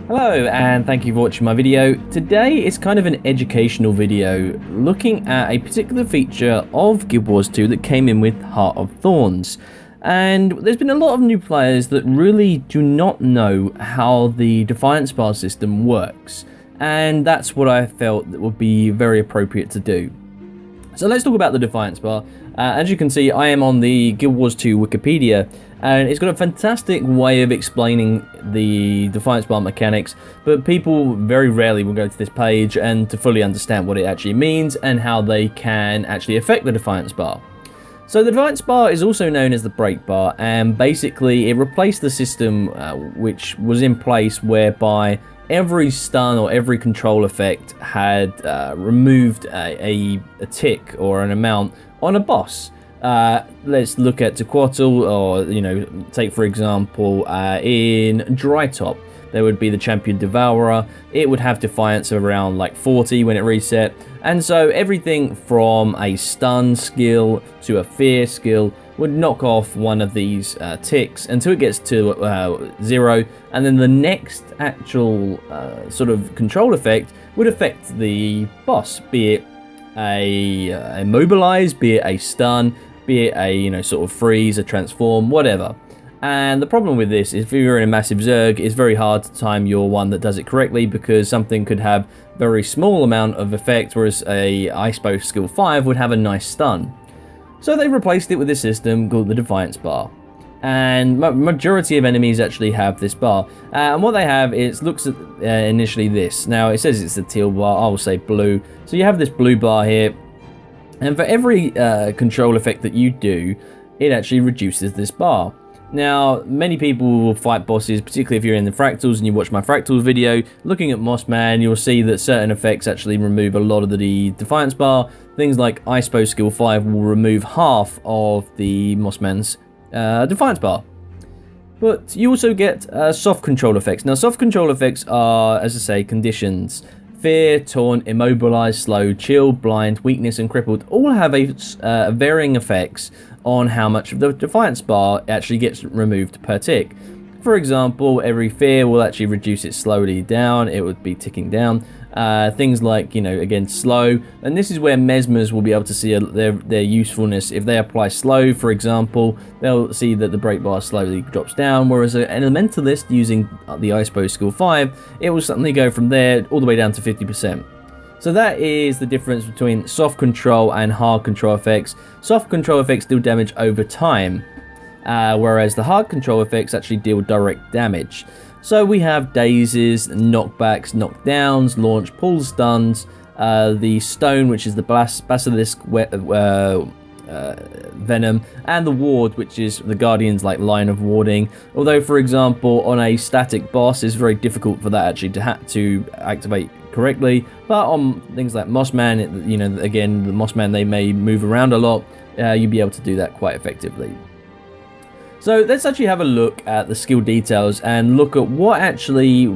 Hello and thank you for watching my video. Today is kind of an educational video looking at a particular feature of Guild Wars 2 that came in with Heart of Thorns. And there's been a lot of new players that really do not know how the Defiance Bar system works. And that's what I felt that would be very appropriate to do. So let's talk about the Defiance Bar. As you can see, I am on the Guild Wars 2 Wikipedia, and it's got a fantastic way of explaining the Defiance Bar mechanics, but people very rarely will go to this page and to fully understand what it actually means and how they can actually affect the Defiance Bar. So the Defiance Bar is also known as the Break Bar, and basically it replaced the system which was in place whereby every stun or every control effect had removed a tick or an amount on a boss. Let's look at Tequatl, or take for example in Dry Top, there would be the Champion Devourer. It would have Defiance of around like 40 when it reset, and so everything from a stun skill to a fear skill would knock off one of these ticks until it gets to 0, and then the next actual sort of control effect would affect the boss, be it a immobilize, be it a stun, be it a sort of freeze, a transform, whatever. And the problem with this is if you're in a massive Zerg, it's very hard to time your one that does it correctly, because something could have very small amount of effect, whereas a Ice Bow skill 5 would have a nice stun. So they replaced it with a system called the Defiance Bar, and majority of enemies actually have this bar. And what they have is looks at initially this. Now it says it's a teal bar, I will say blue. So you have this blue bar here, and for every control effect that you do, it actually reduces this bar. Now, many people will fight bosses, particularly if you're in the Fractals and you watch my Fractals video. Looking at Mossman, you'll see that certain effects actually remove a lot of the Defiance Bar. Things like Ice Bow skill 5 will remove half of the Mossman's Defiance Bar. But you also get soft control effects. Now, soft control effects are, as I say, conditions. Fear, Taunt, Immobilize, Slow, Chill, Blind, Weakness, and Crippled all have a varying effects on how much of the Defiance Bar actually gets removed per tick. For example, every Fear will actually reduce it slowly down, it would be ticking down. Things like, again, Slow, and this is where Mesmers will be able to see their usefulness. If they apply Slow, for example, they'll see that the break bar slowly drops down, whereas an Elementalist using the Ice Bow skill 5, it will suddenly go from there all the way down to 50%. So that is the difference between soft control and hard control effects. Soft control effects deal damage over time, whereas the hard control effects actually deal direct damage. So we have dazes, knockbacks, knockdowns, launch, pull, stuns, the stone, which is the basilisk venom, and the ward, which is the Guardian's line of warding. Although, for example, on a static boss, it's very difficult for that actually to activate correctly. But on things like Mossman, again, the Mossman, they may move around a lot. You'll be able to do that quite effectively. So let's actually have a look at the skill details and look at what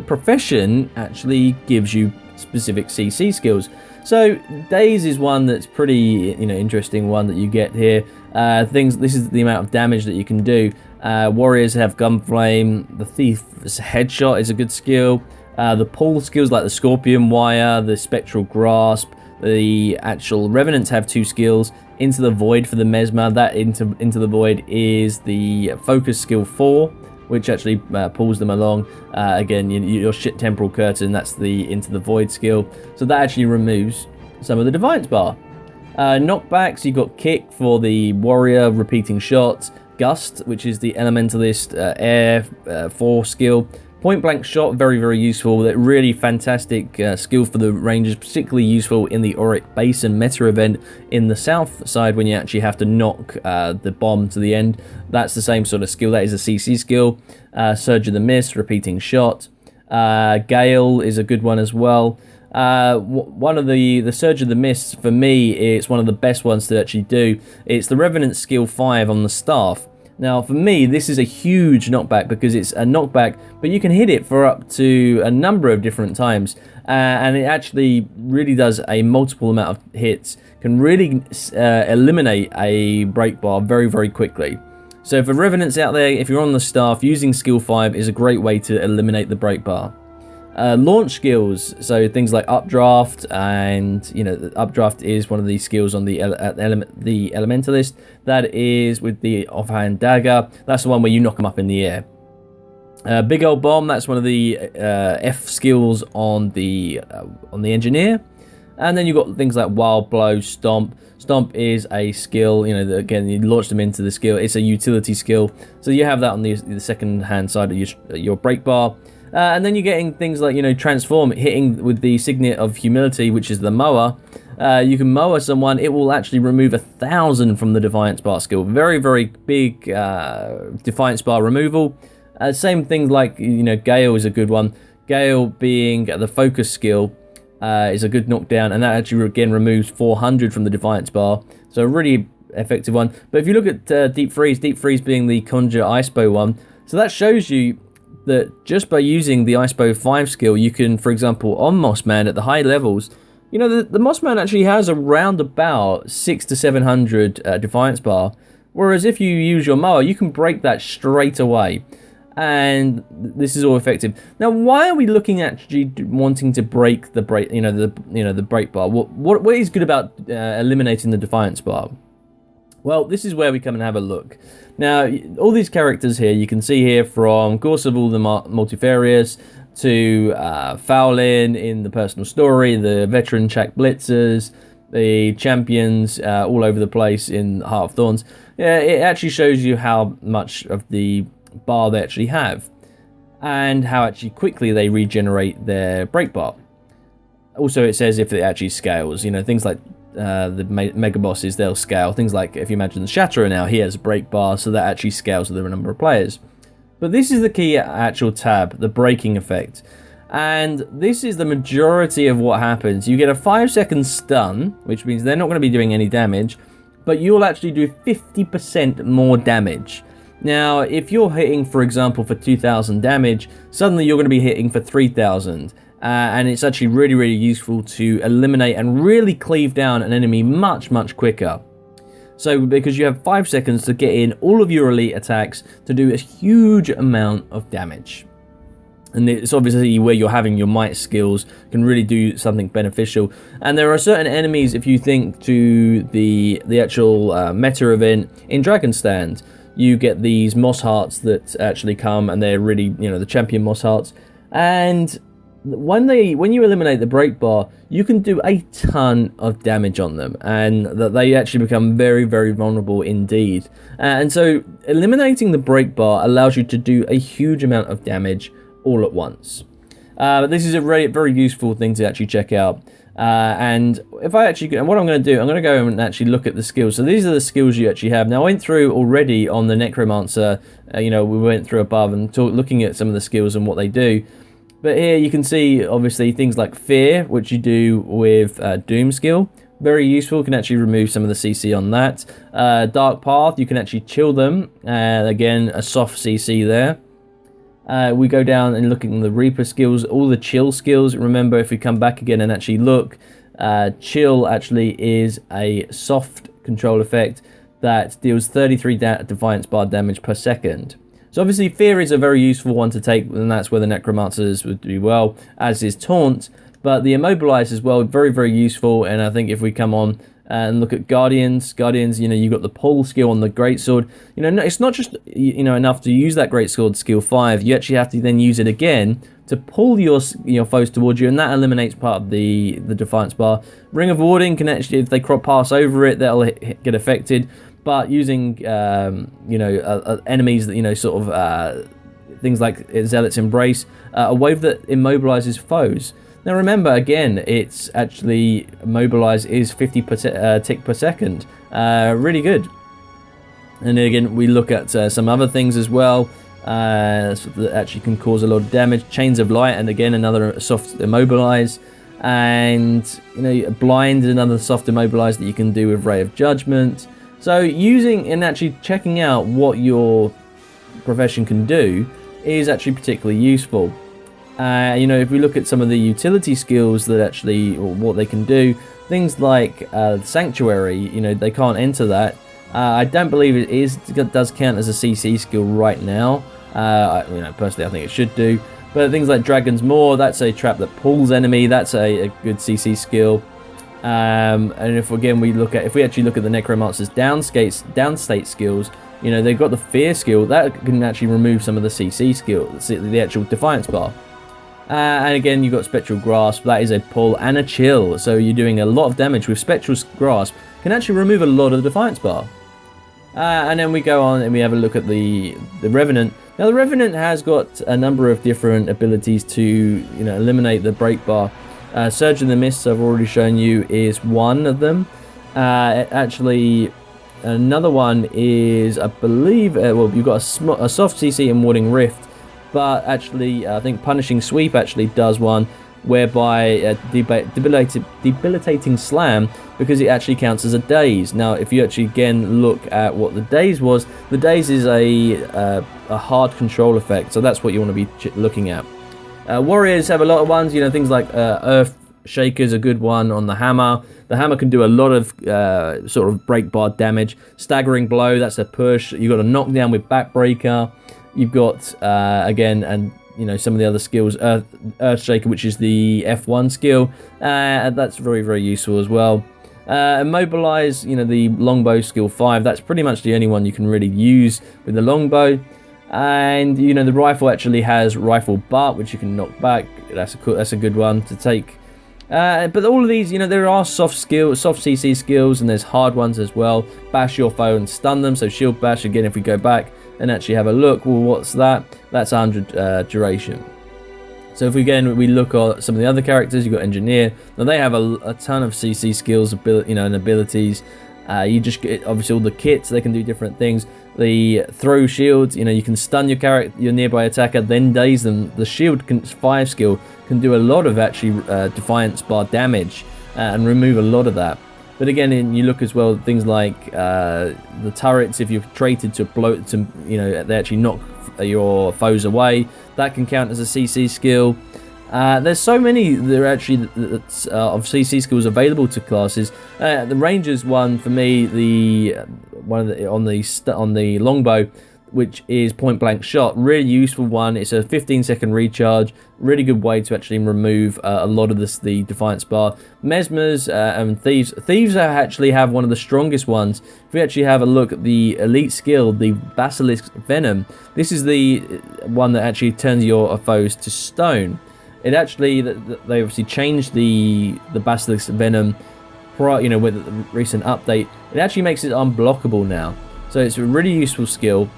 Profession actually gives you specific CC skills. So Daze is one that's pretty interesting one that you get here. This is the amount of damage that you can do. Warriors have Gunflame. The Thief's Headshot is a good skill. The pull skills like the Scorpion Wire, the Spectral Grasp. The actual Revenants have 2 skills. Into the Void for the Mesmer, that into the Void is the Focus skill 4, which actually pulls them along. Again, your shit Temporal Curtain, that's the Into the Void skill. So that actually removes some of the Defiance Bar. Knockbacks, you got Kick for the Warrior, repeating shots. Gust, which is the Elementalist Air 4 skill. Point Blank Shot, very, very useful. That really fantastic skill for the Rangers, particularly useful in the Auric Basin meta event in the south side when you actually have to knock the bomb to the end. That's the same sort of skill. That is a CC skill. Surge of the Mist, repeating shot. Gale is a good one as well. One of the Surge of the Mist, for me, it's one of the best ones to actually do. It's the Revenant skill 5 on the staff. Now, for me, this is a huge knockback because it's a knockback, but you can hit it for up to a number of different times. And it actually really does a multiple amount of hits, can really eliminate a break bar very, very quickly. So for Revenants out there, if you're on the staff, using skill 5 is a great way to eliminate the break bar. Launch skills, so things like updraft, and the updraft is one of the skills on the elementalist. That is with the offhand dagger. That's the one where you knock them up in the air. Big old bomb, that's one of the F skills on the engineer. And then you've got things like wild blow, stomp. Stomp is a skill, again, you launch them into the skill. It's a utility skill, so you have that on the second hand side of your break bar. And then you're getting things like, transform, hitting with the signet of humility, which is the mower. You can mower someone, it will actually remove 1,000 from the Defiance Bar skill. Very, very big Defiance Bar removal. Same thing like, Gale is a good one. Gale being the focus skill is a good knockdown, and that actually, again, removes 400 from the Defiance Bar. So a really effective one. But if you look at Deep Freeze being the Conjure Ice Bow one, so that shows you that just by using the Ice Bow 5 skill, you can, for example, on Mossman at the high levels, the Mossman actually has around about 600 to 700 Defiance Bar, whereas if you use your mower, you can break that straight away. And this is all effective. Now, why are we looking at actually wanting to break the break, the break bar? What is good about eliminating the Defiance Bar? Well, this is where we come and have a look. Now, all these characters here, you can see here from Gorseval the Multifarious to Foulin in the personal story, the veteran Chak Blitzers, the champions all over the place in Heart of Thorns. Yeah, it actually shows you how much of the bar they actually have and how actually quickly they regenerate their break bar. Also, it says if it actually scales, things like the mega bosses, they'll scale. Things like, if you imagine the Shatterer now, he has a break bar, so that actually scales with the number of players. But this is the key actual tab, the breaking effect. And this is the majority of what happens. You get a 5-second stun, which means they're not going to be doing any damage, but you'll actually do 50% more damage. Now, if you're hitting, for example, for 2,000 damage, suddenly you're going to be hitting for 3,000. And it's actually really, really useful to eliminate and really cleave down an enemy much, much quicker. So, because you have 5 seconds to get in all of your elite attacks to do a huge amount of damage. And it's obviously where you're having your might skills can really do something beneficial. And there are certain enemies, if you think to the actual meta event in Dragonstand, you get these moss hearts that actually come, and they're really, the champion moss hearts. And when you eliminate the break bar, you can do a ton of damage on them, and that they actually become very, very vulnerable indeed. And so eliminating the break bar allows you to do a huge amount of damage all at once. But this is a very, very useful thing to actually check out. And what I'm going to do, I'm going to go and actually look at the skills. So these are the skills you actually have. Now, I went through already on the Necromancer, we went through above and looking at some of the skills and what they do. But here you can see, obviously, things like Fear, which you do with Doom skill. Very useful, can actually remove some of the CC on that. Dark Path, you can actually chill them. Again, a soft CC there. We go down and look at the Reaper skills, all the chill skills. Remember, if we come back again and actually look, chill actually is a soft control effect that deals 33 Defiance Bar damage per second. So obviously Fear is a very useful one to take, and that's where the Necromancers would do well, as is Taunt. But the Immobilize as well, very, very useful. And I think if we come on and look at Guardians, you've got the pull skill on the Greatsword. It's not just, enough to use that Greatsword skill 5. You actually have to then use it again to pull your foes towards you, and that eliminates part of the Defiance Bar. Ring of Warding can actually, if they pass over it, that'll get affected. But using, enemies that, things like Zealot's Embrace, a wave that immobilizes foes. Now remember, again, it's actually immobilize is 50 tick per second. Really good. And then again, we look at some other things as well that actually can cause a lot of damage. Chains of Light, and again, another soft immobilize. And, Blind is another soft immobilize that you can do with Ray of Judgment. So using and actually checking out what your profession can do is actually particularly useful. If we look at some of the utility skills that actually, or what they can do, things like Sanctuary, they can't enter that. I don't believe it does count as a CC skill right now. Personally, I think it should do. But things like Dragon's Maw, that's a trap that pulls enemy. That's a good CC skill. And if we actually look at the Necromancer's downstate skills, you know, they've got the Fear skill that can actually remove some of the CC skills, the actual Defiance Bar. And again, you've got Spectral Grasp, that is a pull and a chill. So you're doing a lot of damage with Spectral Grasp, can actually remove a lot of the Defiance Bar. And then we go on and we have a look at the Revenant. Now the Revenant has got a number of different abilities to, you know, eliminate the break bar. Surge in the Mists, I've already shown you, is one of them. Actually, another one is, I believe, well, you've got a soft CC in Warding Rift, but actually, I think Punishing Sweep actually does one, whereby debilitating slam, because it actually counts as a daze. Now if you actually again look at what the daze was, the daze is a hard control effect, so that's what you want to be looking at. Warriors have a lot of ones, you know, things like Earth Shaker's a good one on the hammer. The hammer can do a lot of sort of break bar damage. Staggering Blow, that's a push. You've got a knockdown with Backbreaker. You've got again, and you know, some of the other skills, Earthshaker, which is the F1 skill, that's very, very useful as well. Immobilize, you know, the longbow skill 5, that's pretty much the only one you can really use with the longbow. And you know, the rifle actually has rifle butt, which you can knock back. That's a good one to take. But all of these, you know, there are soft CC skills, and there's hard ones as well. Bash your foe and stun them. So shield bash, again, if we go back and actually have a look, well, what's that? That's 100 duration. So if we look at some of the other characters, you've got Engineer. Now they have a ton of CC skills, and abilities. You just get obviously all the kits, they can do different things. The throw shields, you know, you can stun your nearby attacker, then daze them. The shield 5 skill can do a lot of actually Defiance Bar damage and remove a lot of that. But again, you look as well at things like the turrets. If you're traded to bloat, you know, they actually knock your foes away. That can count as a CC skill. There's so many that are actually of CC skills available to classes. The Rangers one for me, on the longbow, which is point blank shot, really useful one. It's a 15-second recharge, really good way to actually remove a lot of the Defiance Bar. Mesmers and Thieves actually have one of the strongest ones. If we actually have a look at the elite skill, the Basilisk Venom, this is the one that actually turns your foes to stone. It actually, they obviously changed the Basilisk Venom, you know, with the recent update. It actually makes it unblockable now, so it's a really useful skill.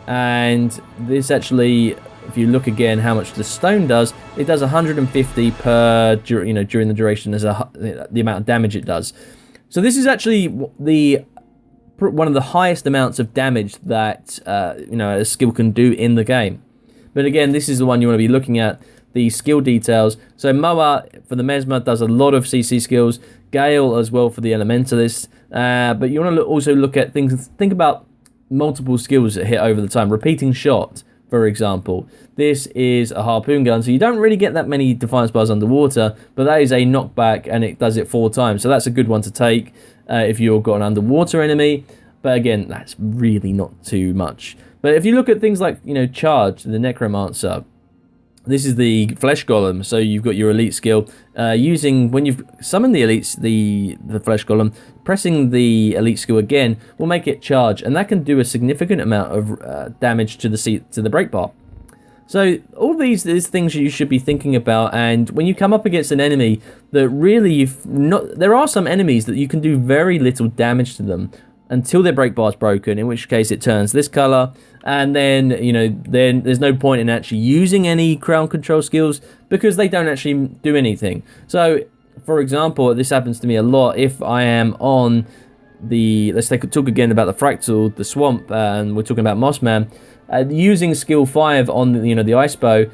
And this actually, if you look again how much the stone does, it does 150 per, you know, during the duration as the amount of damage it does. So this is actually one of the highest amounts of damage that you know, a skill can do in the game. But again, this is the one you want to be looking at, the skill details. So Moa for the Mesmer does a lot of CC skills, Gale as well for the Elementalist. But you want to also look at things, think about multiple skills that hit over the time. Repeating Shot, for example. This is a harpoon gun, so you don't really get that many Defiance Bars underwater, but that is a knockback and it does it 4 times. So that's a good one to take if you've got an underwater enemy. But again, that's really not too much. But if you look at things like, you know, Charge, the Necromancer, this is the Flesh Golem, so you've got your elite skill. When you've summoned the elites, the Flesh Golem, pressing the elite skill again will make it charge, and that can do a significant amount of damage to the break bar. So all these things you should be thinking about, and when you come up against an enemy that really there are some enemies that you can do very little damage to them until their break bar is broken, in which case it turns this color, and then, you know, then there's no point in actually using any crowd control skills because they don't actually do anything. So for example, this happens to me a lot. If I am on let's talk again about the Fractal, the Swamp, and we're talking about Mossman, using skill 5 on, you know, the Ice Bow,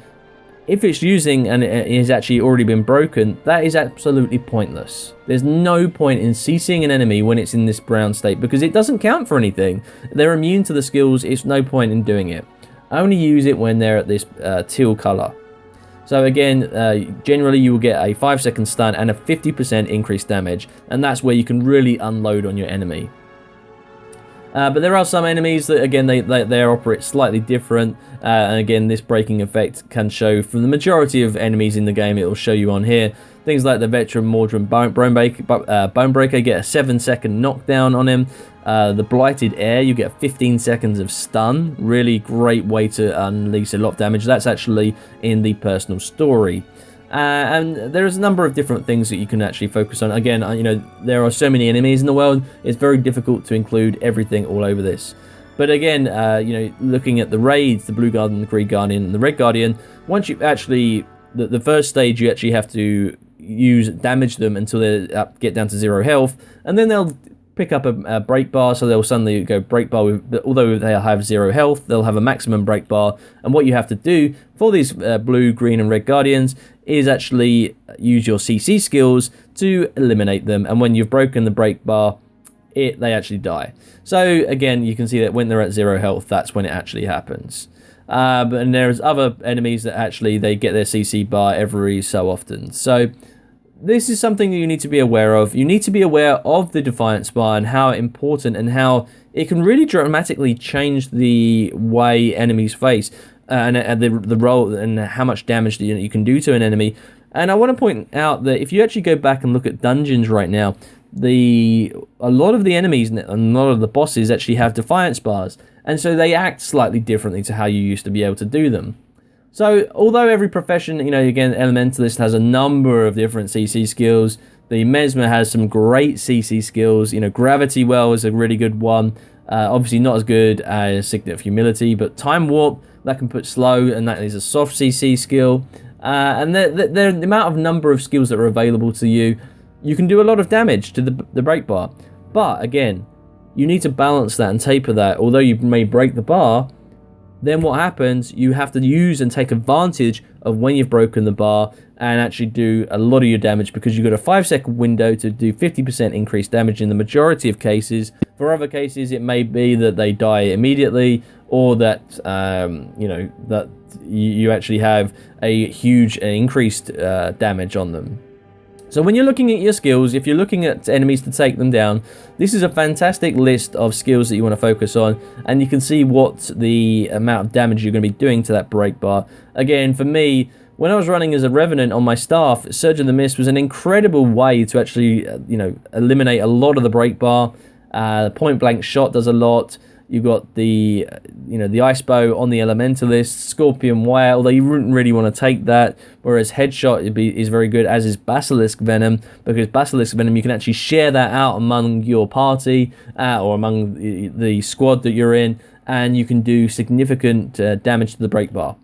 if it's using and it has actually already been broken, that is absolutely pointless. There's no point in CCing an enemy when it's in this brown state because it doesn't count for anything. They're immune to the skills, it's no point in doing it. Only use it when they're at this teal color. So again, generally you will get a 5-second stun and a 50% increased damage, and that's where you can really unload on your enemy. But there are some enemies that, again, they operate slightly different. And again, this braking effect can show from the majority of enemies in the game. It will show you on here. Things like the Veteran Mordred Bonebreaker get a 7-second knockdown on him. The Blighted Air, you get 15 seconds of stun. Really great way to unleash a lot of damage. That's actually in the personal story. And there's a number of different things that you can actually focus on. Again, there are so many enemies in the world, it's very difficult to include everything all over this. But again, looking at the raids, the Blue Guardian, the Green Guardian, and the Red Guardian, once you actually, the first stage, you actually have to damage them until they get down to 0 health, and then they'll pick up a break bar, so they'll suddenly go break bar with, although they have 0 health, they'll have a maximum break bar. And what you have to do for these blue, green, and red guardians is actually use your CC skills to eliminate them. And when you've broken the break bar, they actually die. So again, you can see that when they're at 0 health, that's when it actually happens. And there's other enemies that actually they get their CC bar every so often. So this is something you need to be aware of. You need to be aware of the Defiance Bar and how important and how it can really dramatically change the way enemies face and the role and how much damage that you can do to an enemy. And I want to point out that if you actually go back and look at dungeons right now, a lot of the enemies and a lot of the bosses actually have Defiance Bars, and so they act slightly differently to how you used to be able to do them. So, although every profession, again, Elementalist has a number of different CC skills. The Mesmer has some great CC skills. Gravity Well is a really good one. Obviously not as good as Signet of Humility, but Time Warp, that can put slow, and that is a soft CC skill. And the amount of number of skills that are available to you, you can do a lot of damage to the break bar. But, again, you need to balance that and taper that. Although you may break the bar, then what happens, you have to use and take advantage of when you've broken the bar and actually do a lot of your damage, because you've got a 5-second window to do 50% increased damage in the majority of cases. For other cases, it may be that they die immediately, or that that you actually have a huge increased damage on them. So when you're looking at your skills, if you're looking at enemies to take them down, this is a fantastic list of skills that you want to focus on, and you can see what the amount of damage you're going to be doing to that break bar. Again, for me, when I was running as a Revenant on my staff, Surge of the Mist was an incredible way to actually, eliminate a lot of the break bar. Point Blank Shot does a lot. You've got the, the Ice Bow on the Elementalist, Scorpion Wire, although you wouldn't really want to take that, whereas Headshot is very good, as is Basilisk Venom, because Basilisk Venom, you can actually share that out among your party, or among the squad that you're in, and you can do significant damage to the break bar.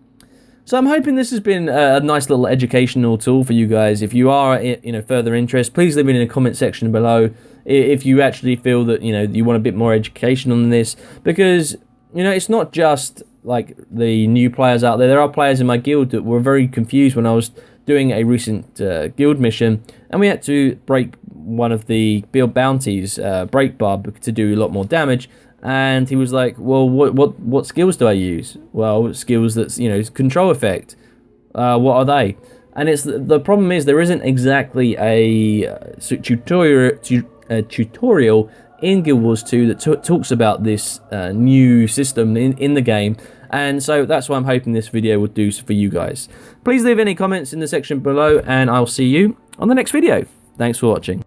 So I'm hoping this has been a nice little educational tool for you guys. If you are, further interest, please leave it in the comment section below. If you actually feel that, you want a bit more education on this, because, it's not just like the new players out there. There are players in my guild that were very confused when I was doing a recent guild mission, and we had to break one of the build bounties, break bar, to do a lot more damage. And he was like, well, what skills do I use? Well, skills that's, control effect. What are they? And the problem is there isn't exactly a tutorial in Guild Wars 2 that talks about this new system in the game. And so that's what I'm hoping this video would do for you guys. Please leave any comments in the section below, and I'll see you on the next video. Thanks for watching.